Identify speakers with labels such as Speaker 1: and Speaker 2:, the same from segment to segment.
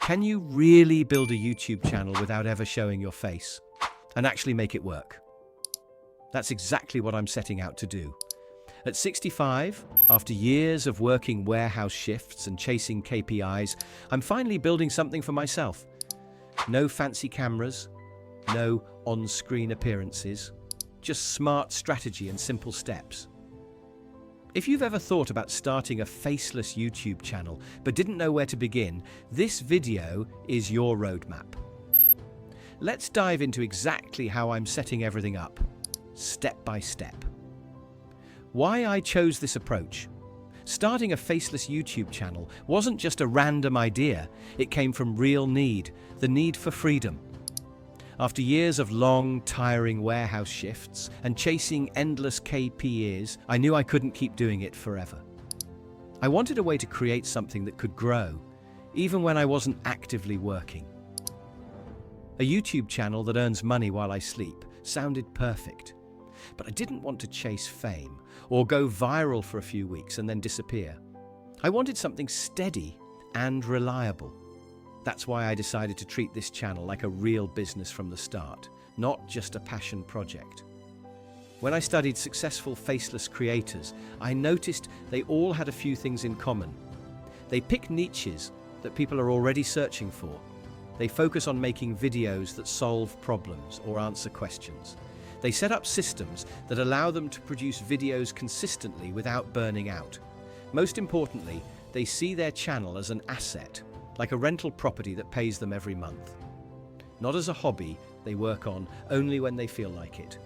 Speaker 1: Can you really build a YouTube channel without ever showing your face and actually make it work? That's exactly what I'm setting out to do. At 65, after years of working warehouse shifts and chasing KPIs, I'm finally building something for myself. No fancy cameras, no on-screen appearances, just smart strategy and simple steps. If you've ever thought about starting a faceless YouTube channel but didn't know where to begin, this video is your roadmap. Let's dive into exactly how I'm setting everything up, step by step. Why I chose this approach. Starting a faceless YouTube channel wasn't just a random idea, it came from real need, the need for freedom. After years of long, tiring warehouse shifts and chasing endless KPIs, I knew I couldn't keep doing it forever. I wanted a way to create something that could grow, even when I wasn't actively working. A YouTube channel that earns money while I sleep sounded perfect. But I didn't want to chase fame or go viral for a few weeks and then disappear. I wanted something steady and reliable. That's why I decided to treat this channel like a real business from the start, not just a passion project. When I studied successful faceless creators, I noticed they all had a few things in common. They pick niches that people are already searching for. They focus on making videos that solve problems or answer questions. They set up systems that allow them to produce videos consistently without burning out. Most importantly, they see their channel as an asset, like a rental property that pays them every month. Not as a hobby they work on only when they feel like it.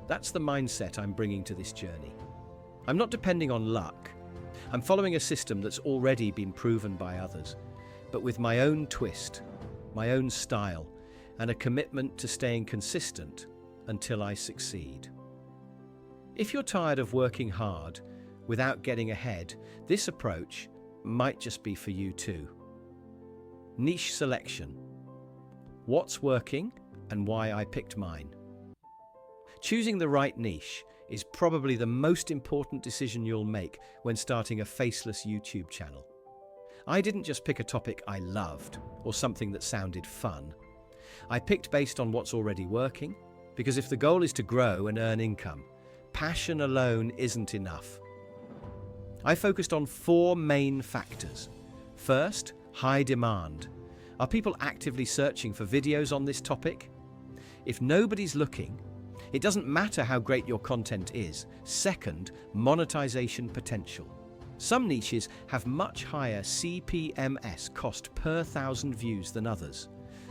Speaker 1: That's the mindset I'm bringing to this journey. I'm not depending on luck. I'm following a system that's already been proven by others, but with my own twist, my own style, and a commitment to staying consistent until I succeed. If you're tired of working hard without getting ahead, this approach might just be for you too. Niche selection. What's working and why I picked mine. Choosing the right niche is probably the most important decision you'll make when starting a faceless YouTube channel. I didn't just pick a topic I loved or something that sounded fun. I picked based on what's already working, because if the goal is to grow and earn income, passion alone isn't enough. I focused on 4 main factors. First, high demand. Are people actively searching for videos on this topic? If nobody's looking, it doesn't matter how great your content is. Second, monetization potential. Some niches have much higher CPMS, cost per 1,000 views, than others.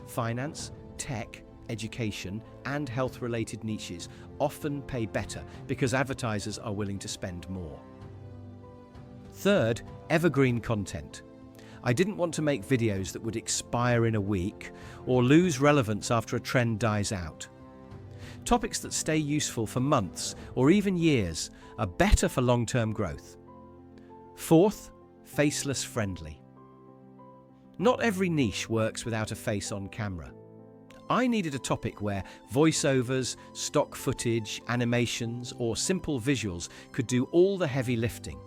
Speaker 1: Finance, tech, education, and health-related niches often pay better because advertisers are willing to spend more. Third, evergreen content. I didn't want to make videos that would expire in a week or lose relevance after a trend dies out. Topics that stay useful for months or even years are better for long-term growth. Fourth, faceless friendly. Not every niche works without a face on camera. I needed a topic where voiceovers, stock footage, animations, or simple visuals could do all the heavy lifting.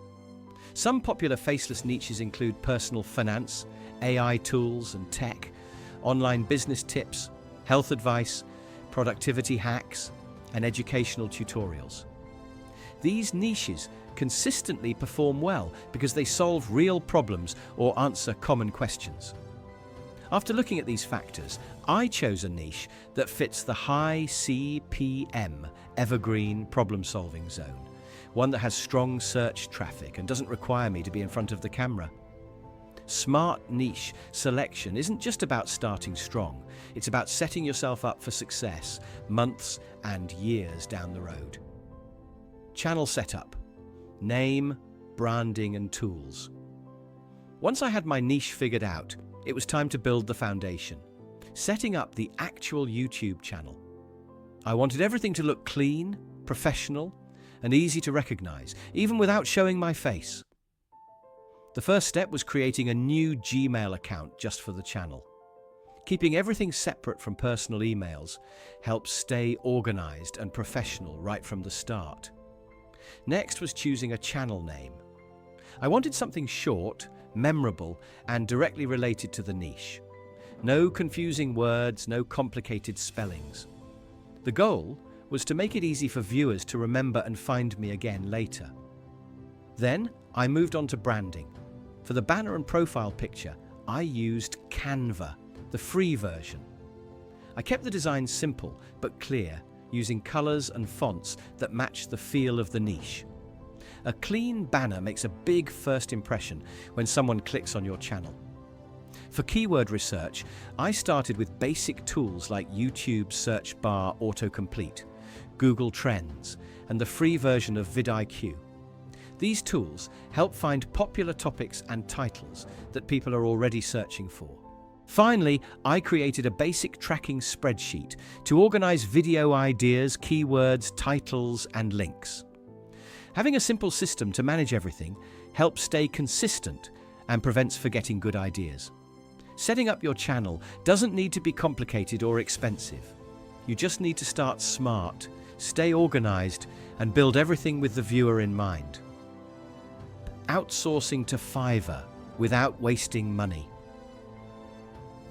Speaker 1: Some popular faceless niches include personal finance, AI tools and tech, online business tips, health advice, productivity hacks, and educational tutorials. These niches consistently perform well because they solve real problems or answer common questions. After looking at these factors, I chose a niche that fits the high CPM evergreen problem-solving zone, one that has strong search traffic and doesn't require me to be in front of the camera. Smart niche selection isn't just about starting strong, it's about setting yourself up for success months and years down the road. Channel setup, name, branding, and tools. Once I had my niche figured out, it was time to build the foundation, setting up the actual YouTube channel. I wanted everything to look clean, professional, and easy to recognize, even without showing my face. The first step was creating a new Gmail account just for the channel. Keeping everything separate from personal emails helps stay organized and professional right from the start. Next was choosing a channel name. I wanted something short, memorable, and directly related to the niche. No confusing words, no complicated spellings. The goal was to make it easy for viewers to remember and find me again later. Then I moved on to branding. For the banner and profile picture, I used Canva, the free version. I kept the design simple but clear, using colors and fonts that match the feel of the niche. A clean banner makes a big first impression when someone clicks on your channel. For keyword research, I started with basic tools like YouTube search bar autocomplete, Google Trends, and the free version of vidIQ. These tools help find popular topics and titles that people are already searching for. Finally, I created a basic tracking spreadsheet to organize video ideas, keywords, titles, and links. Having a simple system to manage everything helps stay consistent and prevents forgetting good ideas. Setting up your channel doesn't need to be complicated or expensive. You just need to start smart, stay organized, and build everything with the viewer in mind. Outsourcing to Fiverr without wasting money.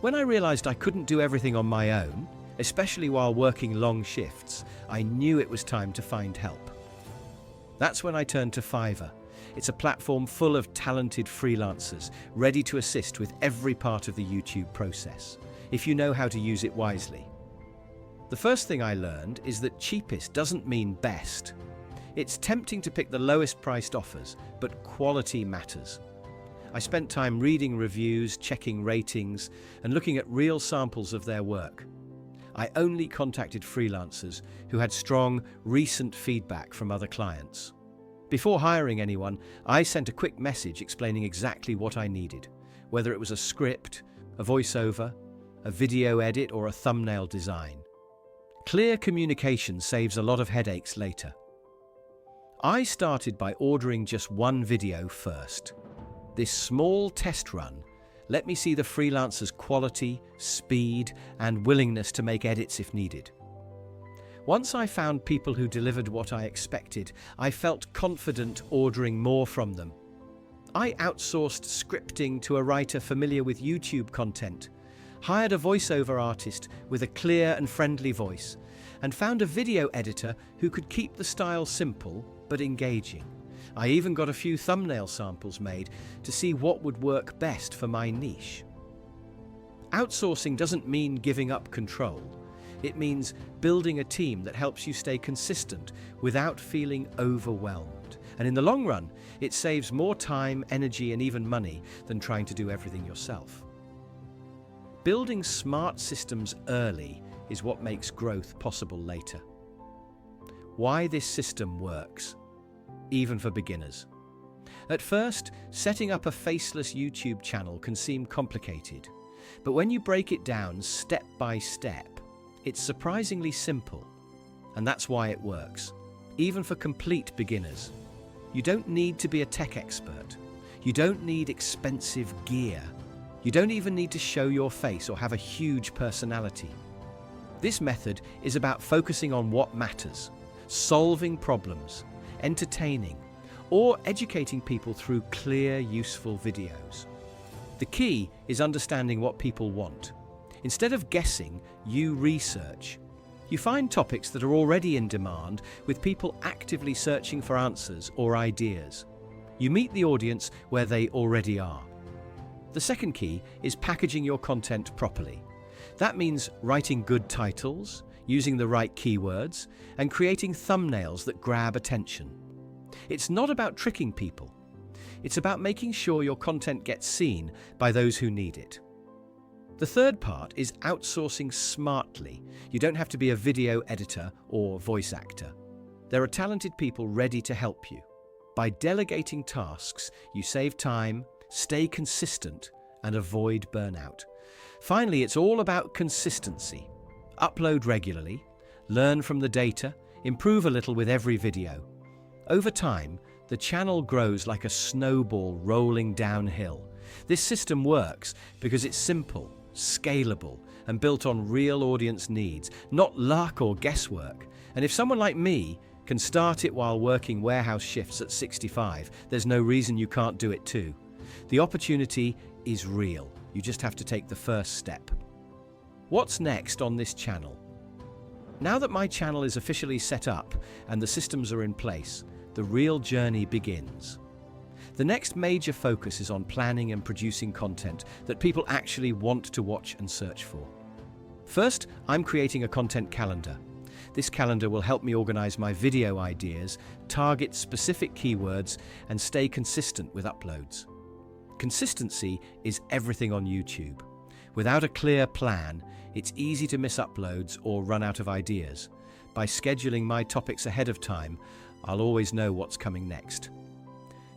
Speaker 1: When I realized I couldn't do everything on my own, especially while working long shifts, I knew it was time to find help. That's when I turned to Fiverr. It's a platform full of talented freelancers, ready to assist with every part of the YouTube process, if you know how to use it wisely. The first thing I learned is that cheapest doesn't mean best. It's tempting to pick the lowest priced offers, but quality matters. I spent time reading reviews, checking ratings, and looking at real samples of their work. I only contacted freelancers who had strong, recent feedback from other clients. Before hiring anyone, I sent a quick message explaining exactly what I needed, whether it was a script, a voiceover, a video edit, or a thumbnail design. Clear communication saves a lot of headaches later. I started by ordering just one video first. This small test run let me see the freelancer's quality, speed, and willingness to make edits if needed. Once I found people who delivered what I expected, I felt confident ordering more from them. I outsourced scripting to a writer familiar with YouTube content, hired a voiceover artist with a clear and friendly voice, and found a video editor who could keep the style simple but engaging. I even got a few thumbnail samples made to see what would work best for my niche. Outsourcing doesn't mean giving up control. It means building a team that helps you stay consistent without feeling overwhelmed. And in the long run, it saves more time, energy, and even money than trying to do everything yourself. Building smart systems early is what makes growth possible later. Why this system works, even for beginners. At first, setting up a faceless YouTube channel can seem complicated, but when you break it down step by step, it's surprisingly simple, and that's why it works, even for complete beginners. You don't need to be a tech expert. You don't need expensive gear. You don't even need to show your face or have a huge personality. This method is about focusing on what matters, solving problems, entertaining, or educating people through clear, useful videos. The key is understanding what people want. Instead of guessing, you research. You find topics that are already in demand, with people actively searching for answers or ideas. You meet the audience where they already are. The second key is packaging your content properly. That means writing good titles, using the right keywords, and creating thumbnails that grab attention. It's not about tricking people. It's about making sure your content gets seen by those who need it. The third part is outsourcing smartly. You don't have to be a video editor or voice actor. There are talented people ready to help you. By delegating tasks, you save time, stay consistent, and avoid burnout. Finally, it's all about consistency. Upload regularly, learn from the data, improve a little with every video. Over time, the channel grows like a snowball rolling downhill. This system works because it's simple, scalable, and built on real audience needs, not luck or guesswork. And if someone like me can start it while working warehouse shifts at 65, there's no reason you can't do it too. The opportunity is real. You just have to take the first step. What's next on this channel? Now that my channel is officially set up and the systems are in place, the real journey begins. The next major focus is on planning and producing content that people actually want to watch and search for. First, I'm creating a content calendar. This calendar will help me organize my video ideas, target specific keywords, and stay consistent with uploads. Consistency is everything on YouTube. Without a clear plan, it's easy to miss uploads or run out of ideas. By scheduling my topics ahead of time, I'll always know what's coming next.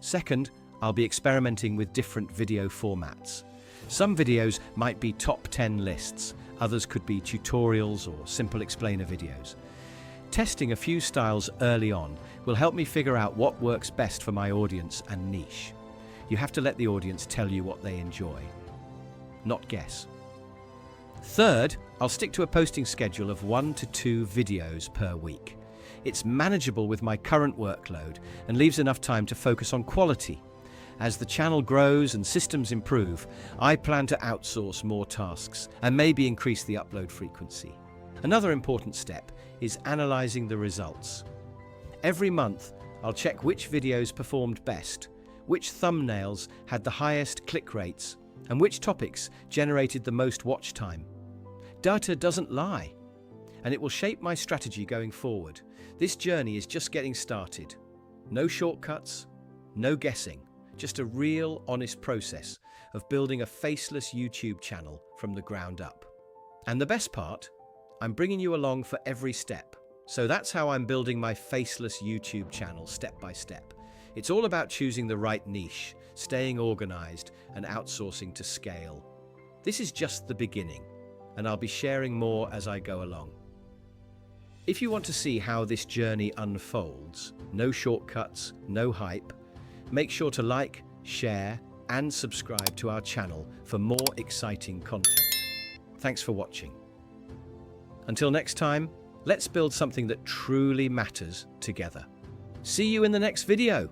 Speaker 1: Second, I'll be experimenting with different video formats. Some videos might be top 10 lists, others could be tutorials or simple explainer videos. Testing a few styles early on will help me figure out what works best for my audience and niche. You have to let the audience tell you what they enjoy, not guess. Third, I'll stick to a posting schedule of 1 to 2 videos per week. It's manageable with my current workload and leaves enough time to focus on quality. As the channel grows and systems improve, I plan to outsource more tasks and maybe increase the upload frequency. Another important step is analyzing the results. Every month, I'll check which videos performed best, which thumbnails had the highest click rates, and which topics generated the most watch time. Data doesn't lie, and it will shape my strategy going forward. This journey is just getting started. No shortcuts, no guessing, just a real, honest process of building a faceless YouTube channel from the ground up. And the best part, I'm bringing you along for every step. So that's how I'm building my faceless YouTube channel step by step. It's all about choosing the right niche, staying organized, and outsourcing to scale. This is just the beginning, and I'll be sharing more as I go along. If you want to see how this journey unfolds, no shortcuts, no hype, make sure to like, share, and subscribe to our channel for more exciting content. Thanks for watching. Until next time, let's build something that truly matters together. See you in the next video.